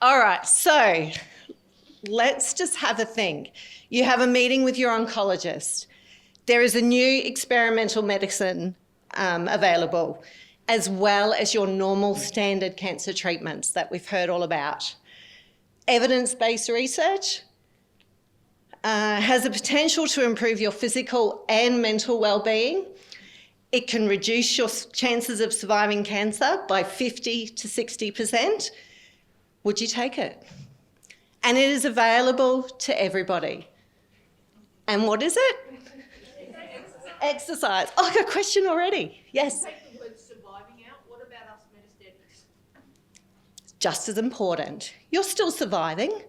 All right, so let's just have a think. You have a meeting with your oncologist. There is a new experimental medicine available, as well as your normal standard cancer treatments that we've heard all about. Evidence-based research has the potential to improve your physical and mental well-being. It can reduce your chances of surviving cancer by 50 to 60%. Would you take it? And it is available to everybody. And what is it? Exercise. Oh, I got a question already. Yes. Take the word surviving out. What about us metastatic? Just as important. You're still surviving.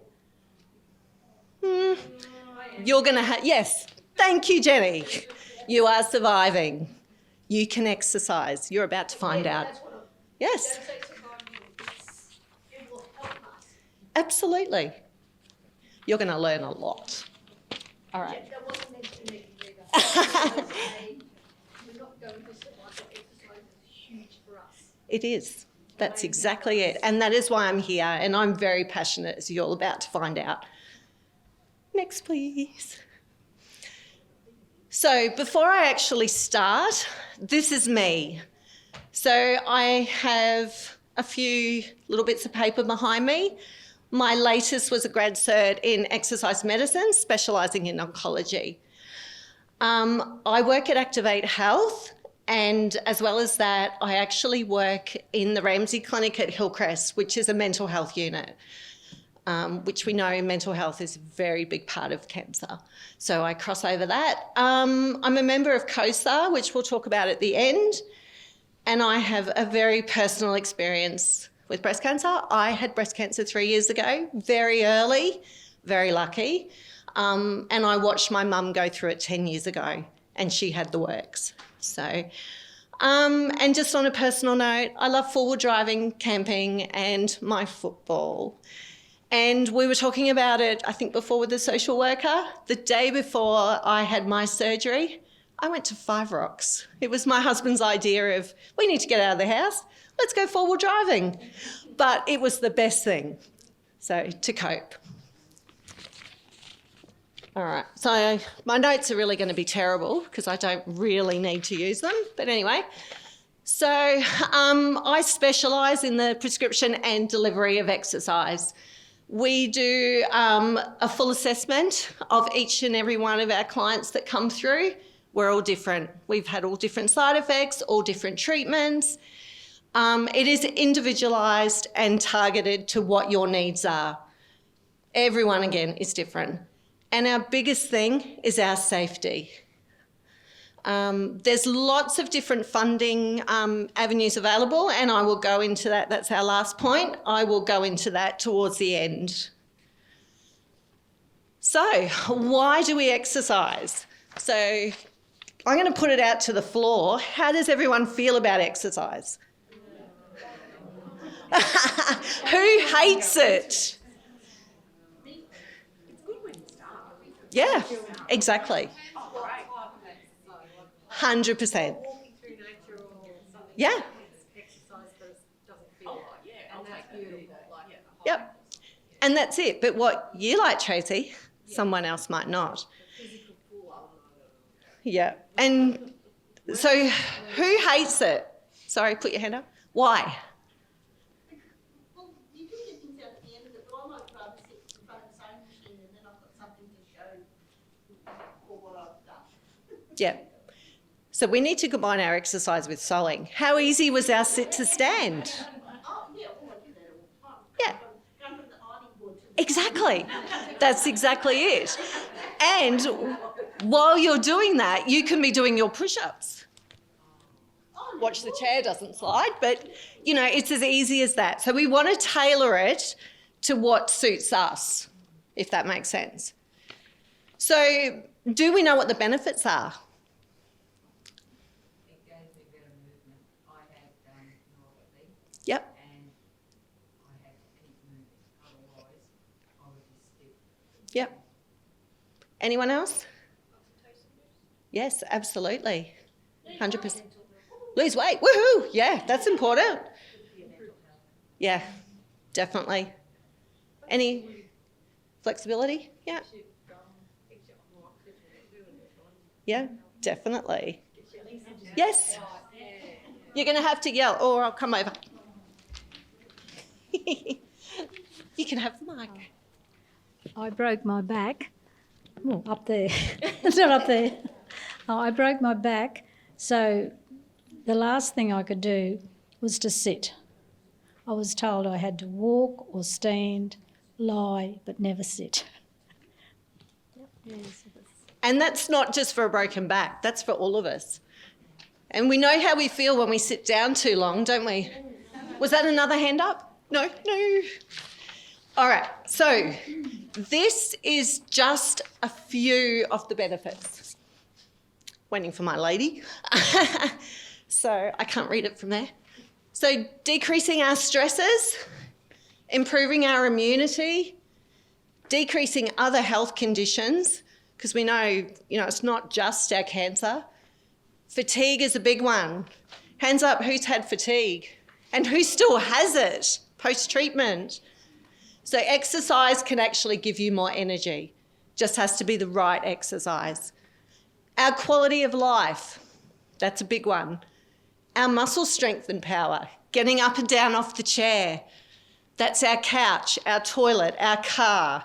You're going to have, yes. Thank you, Jenny. You are surviving. You can exercise. You're about to find out. Yes. It will help us. Absolutely. You're going to learn a lot. All right. That wasn't meant to be either. We're not going to survive, but exercise is huge for us. It is. That's exactly it. And that is why I'm here, and I'm very passionate, as you're all about to find out. Next, please. So before I actually start, this is me. So I have a few little bits of paper behind me. My latest was a grad cert in exercise medicine, specialising in oncology. I work at Activate Health, and as well as that, I actually work in the Ramsay Clinic at Hillcrest, which is a mental health unit, which we know mental health is a very big part of cancer. So I cross over that. I'm a member of COSAR, which we'll talk about at the end, and I have a very personal experience with breast cancer. I had breast cancer 3 years ago, very early, very lucky. And I watched my mum go through it 10 years ago, and she had the works. So, and just on a personal note, I love four-wheel driving, camping, and my football. And we were talking about it, I think, before with the social worker. The day before I had my surgery, I went to Five Rocks. It was my husband's idea of, we need to get out of the house, let's go four-wheel driving. But it was the best thing, so to cope. All right, so my notes are really going to be terrible because I don't really need to use them. But anyway, so I specialise in the prescription and delivery of exercise. We do a full assessment of each and every one of our clients that come through. We're all different. We've had all different side effects, all different treatments. It is individualised and targeted to what your needs are. Everyone, again, is different. And our biggest thing is our safety. There's lots of different funding avenues available, and I will go into that. That's our last point. I will go into that towards the end. So why do we exercise? So I'm going to put it out to the floor. How does everyone feel about exercise? Who hates it? Yeah, exactly. 100%. Yeah. Yep. And that's it. But what you like, Tracy, someone else might not. Yeah. And so who hates it? Sorry, put your hand up. Why? Yeah. So we need to combine our exercise with sewing. How easy was our sit to stand? Yeah. Exactly. That's exactly it. And while you're doing that, you can be doing your push-ups. Watch the chair doesn't slide, but, you know, it's as easy as that. So we want to tailor it to what suits us, if that makes sense. So do we know what the benefits are? Yep. Yep. Anyone else? Yes, absolutely. 100%. Lose weight. Woohoo! Yeah, that's important. Yeah, definitely. Any flexibility? Yeah. Yeah, definitely. Yes. You're going to have to yell, or I'll come over. You can have the mic. I broke my back. Oh, up there. It's not up there. Oh, I broke my back, so the last thing I could do was to sit. I was told I had to walk or stand, lie, but never sit. And that's not just for a broken back, that's for all of us. And we know how we feel when we sit down too long, don't we? Was that another hand up? No. All right, so this is just a few of the benefits. Waiting for my lady. So I can't read it from there. So decreasing our stresses, improving our immunity, decreasing other health conditions, because we know, it's not just our cancer. Fatigue is a big one. Hands up, who's had fatigue? And who still has it post-treatment? So exercise can actually give you more energy. Just has to be the right exercise. Our quality of life, that's a big one. Our muscle strength and power, getting up and down off the chair. That's our couch, our toilet, our car.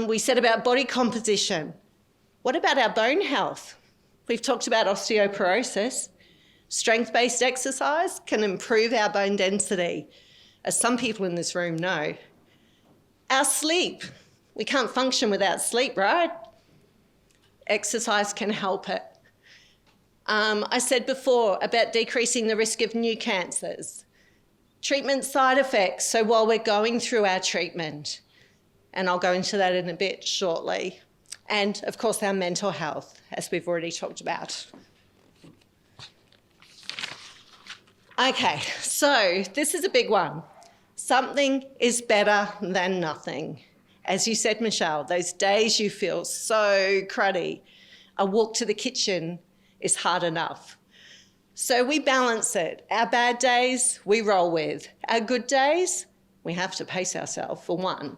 We said about body composition. What about our bone health? We've talked about osteoporosis. Strength-based exercise can improve our bone density, as some people in this room know. Our sleep. We can't function without sleep, right? Exercise can help it. I said before about decreasing the risk of new cancers. Treatment side effects, so while we're going through our treatment, and I'll go into that in a bit shortly. And of course our mental health, as we've already talked about. Okay, so this is a big one. Something is better than nothing. As you said, Michelle, those days you feel so cruddy, a walk to the kitchen is hard enough. So we balance it. Our bad days, we roll with. Our good days, we have to pace ourselves for one.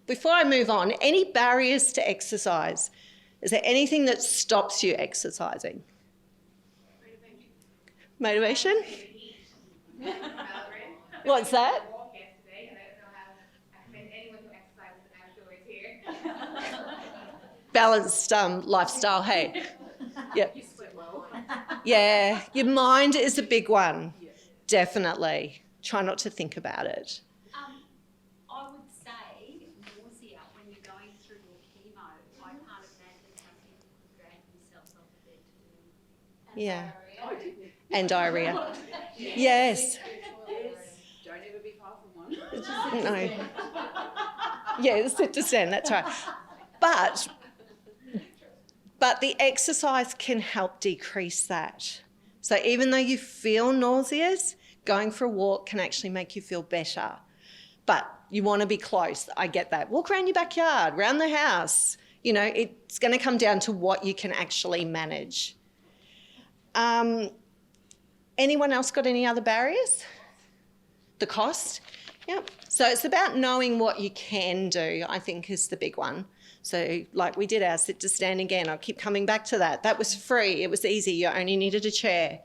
Before I move on, any barriers to exercise? Is there anything that stops you exercising? Motivation? What's that? Balanced lifestyle, hey? Yep. Yeah, your mind is a big one, definitely. Try not to think about it. I would say nausea when you're going through your chemo. I can't imagine how people could drag themselves off the bed to do. Yeah. And diarrhea. Yes. Don't ever be far from one. No. Yeah, sit to stand, that's right. But the exercise can help decrease that. So even though you feel nauseous, going for a walk can actually make you feel better. But you want to be close, I get that. Walk around your backyard, around the house. It's going to come down to what you can actually manage. Anyone else got any other barriers? The cost? Yep. So it's about knowing what you can do, I think, is the big one. So like we did our sit to stand again, I'll keep coming back to that. That was free, it was easy, you only needed a chair.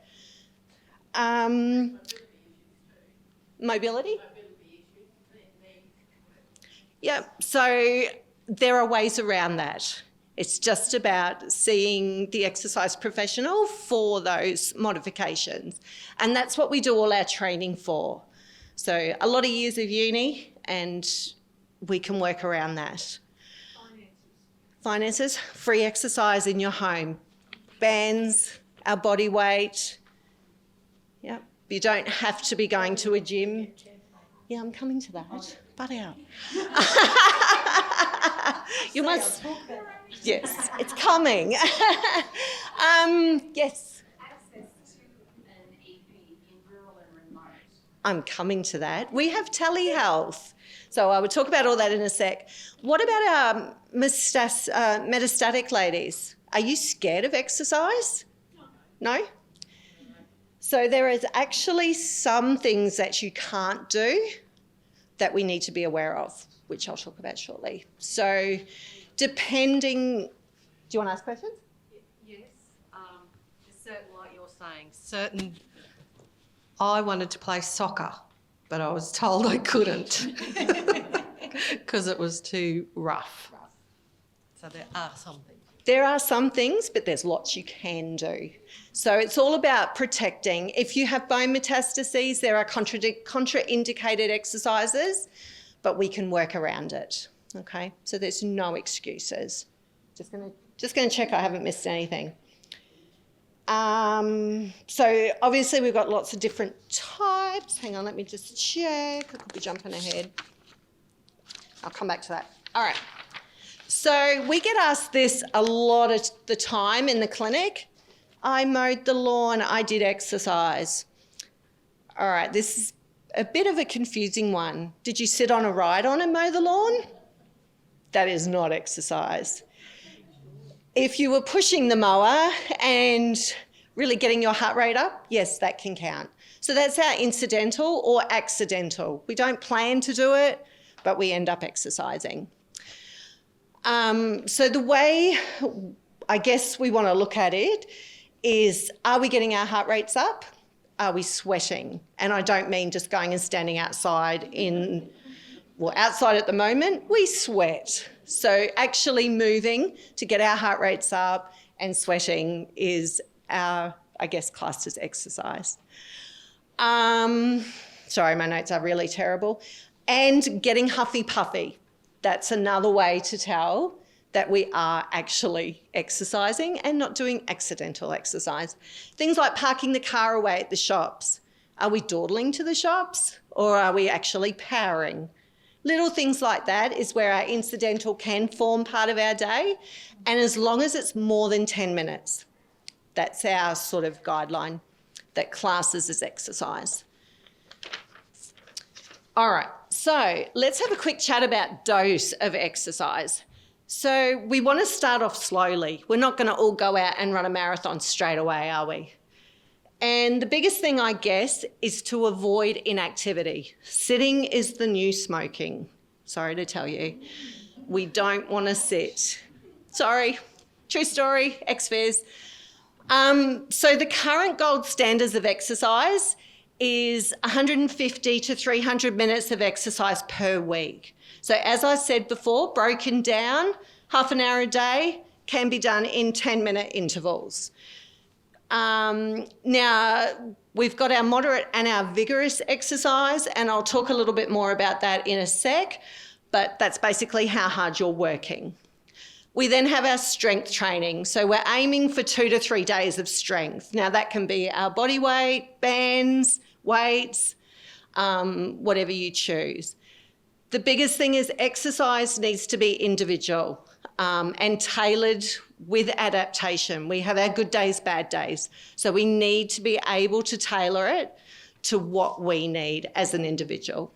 Mobility? Yeah, so there are ways around that. It's just about seeing the exercise professional for those modifications. And that's what we do all our training for. So a lot of years of uni and we can work around that. Finances, free exercise in your home. Bands, our body weight. Yep, you don't have to be going to a gym. Yeah, I'm coming to that. Butt out. You must. Yes, it's coming. Yes. Access to an EP in rural and remote. I'm coming to that. We have telehealth. So I will talk about all that in a sec. What about our metastatic ladies? Are you scared of exercise? No? So there is actually some things that you can't do that we need to be aware of, which I'll talk about shortly. So depending, do you want to ask questions? Yes, certain, like you're saying, certain. I wanted to play soccer, but I was told I couldn't because it was too rough. So there are some things. There are some things, but there's lots you can do. So it's all about protecting. If you have bone metastases, there are contraindicated exercises, but we can work around it. Okay, so there's no excuses. Just gonna check I haven't missed anything. So obviously we've got lots of different types. Hang on, let me just check. I could be jumping ahead. I'll come back to that. All right. So we get asked this a lot of the time in the clinic. I mowed the lawn, I did exercise. All right, this is a bit of a confusing one. Did you sit on a ride-on and mow the lawn? That is not exercise. If you were pushing the mower and really getting your heart rate up, yes, that can count. So that's our incidental or accidental. We don't plan to do it, but we end up exercising. So the way I guess we want to look at it is, are we getting our heart rates up? Are we sweating? And I don't mean just going and standing outside outside at the moment, we sweat. So actually moving to get our heart rates up and sweating is our, I guess, classed as exercise. Sorry, my notes are really terrible. And getting huffy puffy. That's another way to tell that we are actually exercising and not doing accidental exercise. Things like parking the car away at the shops. Are we dawdling to the shops or are we actually powering? Little things like that is where our incidental can form part of our day. And as long as it's more than 10 minutes, that's our sort of guideline that classes as exercise. All right, so let's have a quick chat about dose of exercise. So we want to start off slowly. We're not going to all go out and run a marathon straight away, are we? And the biggest thing, I guess, is to avoid inactivity. Sitting is the new smoking. Sorry to tell you. We don't want to sit. Sorry, true story, ex-phys. So the current gold standards of exercise is 150 to 300 minutes of exercise per week. So as I said before, broken down, half an hour a day can be done in 10-minute intervals. Now, we've got our moderate and our vigorous exercise, and I'll talk a little bit more about that in a sec, but that's basically how hard you're working. We then have our strength training. So we're aiming for 2 to 3 days of strength. Now, that can be our body weight, bands, weights, whatever you choose. The biggest thing is exercise needs to be individual and tailored with adaptation. We have our good days, bad days. So we need to be able to tailor it to what we need as an individual.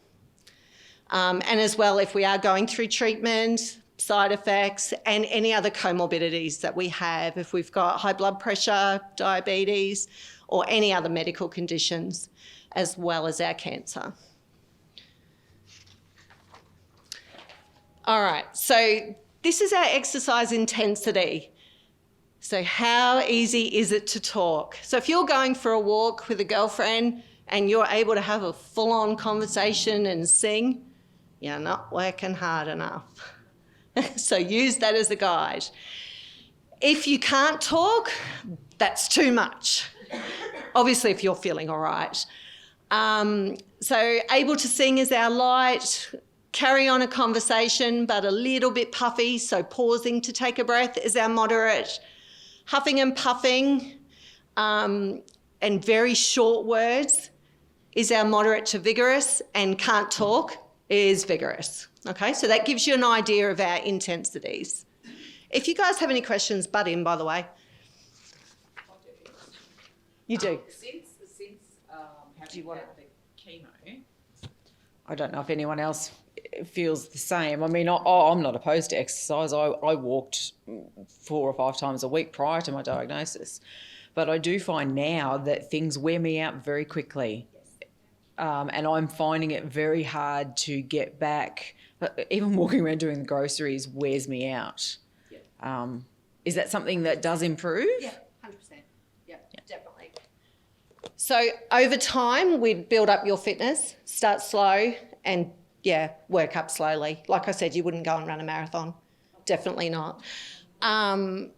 And as well, if we are going through treatment, side effects, and any other comorbidities that we have, if we've got high blood pressure, diabetes, or any other medical conditions, as well as our cancer. All right, so this is our exercise intensity. So how easy is it to talk? So if you're going for a walk with a girlfriend and you're able to have a full-on conversation and sing, you're not working hard enough. So use that as a guide. If you can't talk, that's too much. Obviously, if you're feeling all right. So able to sing is our light. Carry on a conversation, but a little bit puffy, so pausing to take a breath is our moderate. Huffing and puffing and very short words is our moderate to vigorous, and can't talk is vigorous. Okay, so that gives you an idea of our intensities. If you guys have any questions, butt in, by the way. You do. Since having had the chemo, I don't know if anyone else feels the same. I mean, I'm not opposed to exercise. I walked 4 or 5 times a week prior to my diagnosis. But I do find now that things wear me out very quickly. And I'm finding it very hard to get back. Even walking around doing the groceries wears me out. Is that something that does improve? Yeah, 100%. Yeah, definitely. So over time, we'd build up your fitness, start slow, and work up slowly. Like I said, you wouldn't go and run a marathon. Definitely not. And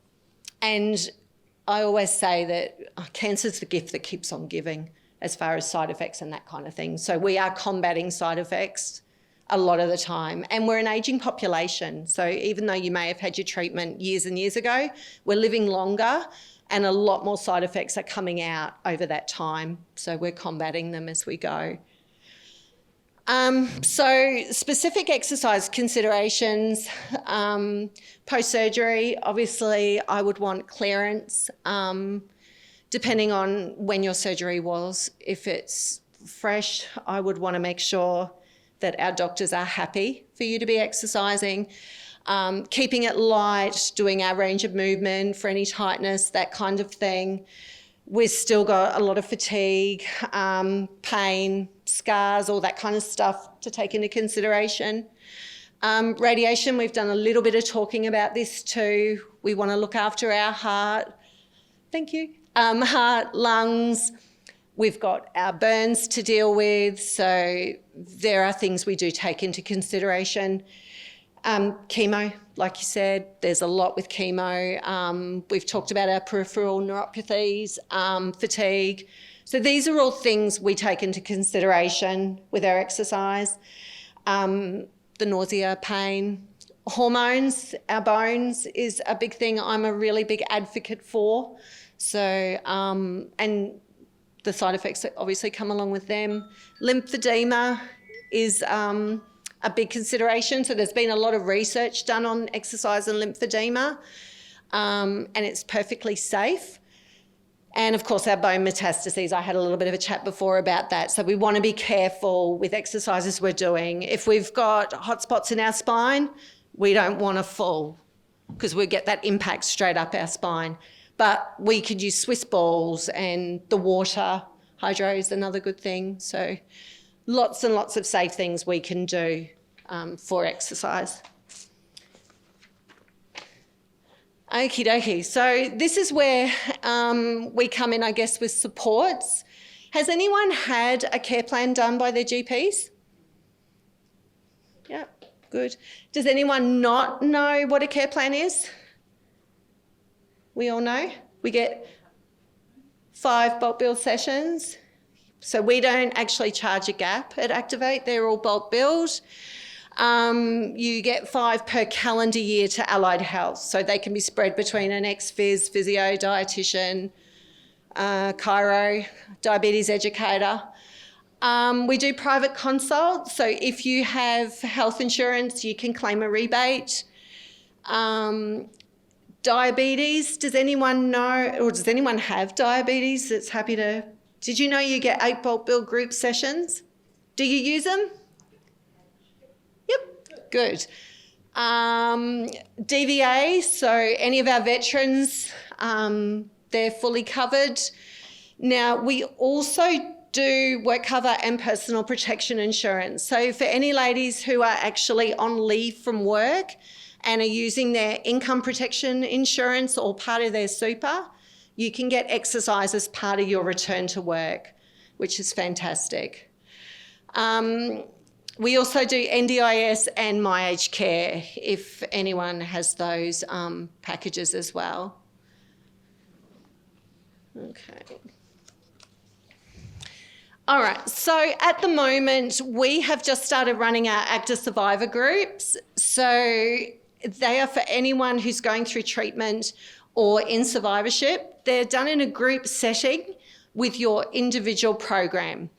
I always say that cancer's the gift that keeps on giving as far as side effects and that kind of thing. So we are combating side effects a lot of the time. And we're an ageing population. So even though you may have had your treatment years and years ago, we're living longer and a lot more side effects are coming out over that time. So we're combating them as we go. So specific exercise considerations, post-surgery, obviously I would want clearance, depending on when your surgery was. If it's fresh, I would want to make sure that our doctors are happy for you to be exercising, keeping it light, doing our range of movement for any tightness, that kind of thing. We've still got a lot of fatigue, pain, scars, all that kind of stuff to take into consideration. Radiation, we've done a little bit of talking about this too. We want to look after our heart. Thank you. Heart, lungs. We've got our burns to deal with. So there are things we do take into consideration. Chemo, like you said, there's a lot with chemo. We've talked about our peripheral neuropathies, fatigue. So these are all things we take into consideration with our exercise. The nausea, pain, hormones, our bones is a big thing I'm a really big advocate for. So, and the side effects that obviously come along with them. Lymphedema is a big consideration. So there's been a lot of research done on exercise and lymphedema, and it's perfectly safe. And of course, our bone metastases, I had a little bit of a chat before about that. So we want to be careful with exercises we're doing. If we've got hot spots in our spine, we don't want to fall because we get that impact straight up our spine. But we could use Swiss balls, and the water, hydro is another good thing. So lots and lots of safe things we can do for exercise. Okie dokie. So this is where we come in, I guess, with supports. Has anyone had a care plan done by their GPs? Yeah, good. Does anyone not know what a care plan is? We all know. We get 5 bulk bill sessions. So we don't actually charge a gap at Activate. They're all bulk billed. You get 5 per calendar year to Allied Health. So they can be spread between an ex-phys, physio, dietitian, chiro, diabetes educator. We do private consults. So if you have health insurance, you can claim a rebate. Diabetes, does anyone know, or does anyone have diabetes that's happy to... Did you know you get 8 bulk bill group sessions? Do you use them? Yep, good. DVA, so any of our veterans, they're fully covered. Now, we also do work cover and personal protection insurance. So for any ladies who are actually on leave from work and are using their income protection insurance or part of their super, you can get exercise as part of your return to work, which is fantastic. We also do NDIS and My Aged Care if anyone has those packages as well. Okay. All right, so at the moment, we have just started running our active survivor groups. So they are for anyone who's going through treatment or in survivorship. They're done in a group setting with your individual program.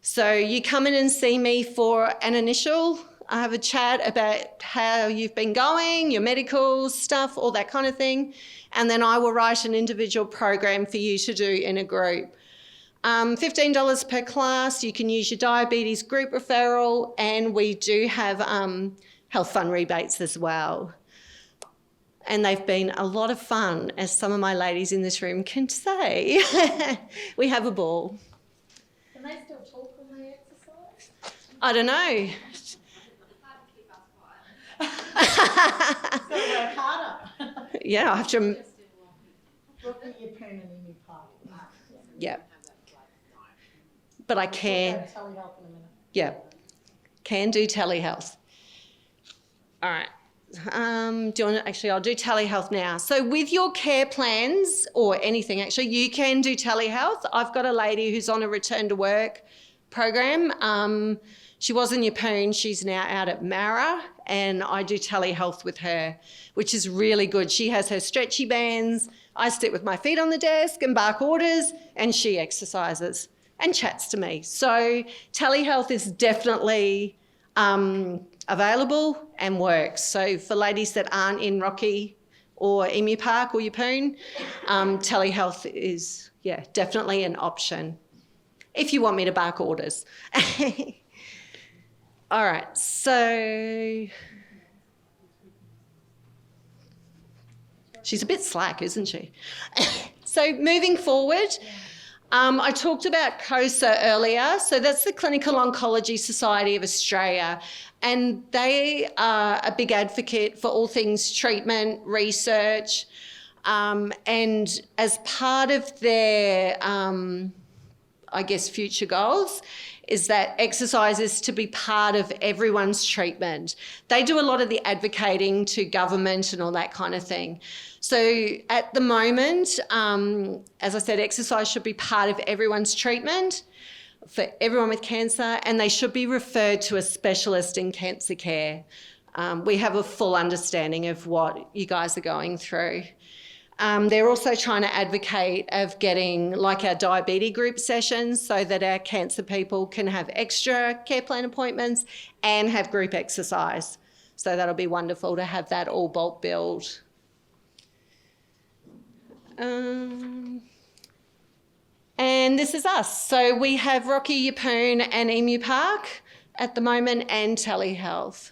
So you come in and see me for an initial, I have a chat about how you've been going, your medical stuff, all that kind of thing. And then I will write an individual program for you to do in a group. $15 per class. You can use your diabetes group referral, and we do have health fund rebates as well. and they've been a lot of fun, as some of my ladies in this room can say. We have a ball. Can they still talk when they exercise? I don't know. So work harder. Yeah, I have to. Looking at your poon and in your park. Yeah. But I can. Telehealth in a minute. Yeah. Can do telehealth. All right. Do you want to, actually, I'll do telehealth now. So with your care plans or anything, actually, you can do telehealth. I've got a lady who's on a return to work program. She was in Yeppoon. She's now out at Mara, and I do telehealth with her, which is really good. She has her stretchy bands. I sit with my feet on the desk and bark orders, and she exercises and chats to me. So telehealth is definitely available and works. So for ladies that aren't in Rocky or Emu Park or Yeppoon, telehealth is, yeah, definitely an option if you want me to bark orders. All right, so she's a bit slack, isn't she? So moving forward, I talked about COSA earlier. So that's the Clinical Oncology Society of Australia, and they are a big advocate for all things treatment, research, and as part of their, I guess, future goals is that exercise is to be part of everyone's treatment. They do a lot of the advocating to government and all that kind of thing. So at the moment, as I said, exercise should be part of everyone's treatment for everyone with cancer, and they should be referred to a specialist in cancer care. We have a full understanding of what you guys are going through. They're also trying to advocate of getting like our diabetes group sessions so that our cancer people can have extra care plan appointments and have group exercise. So that'll be wonderful to have that all bulk billed. And this is us. So we have Rocky, Yeppoon and Emu Park at the moment, and telehealth.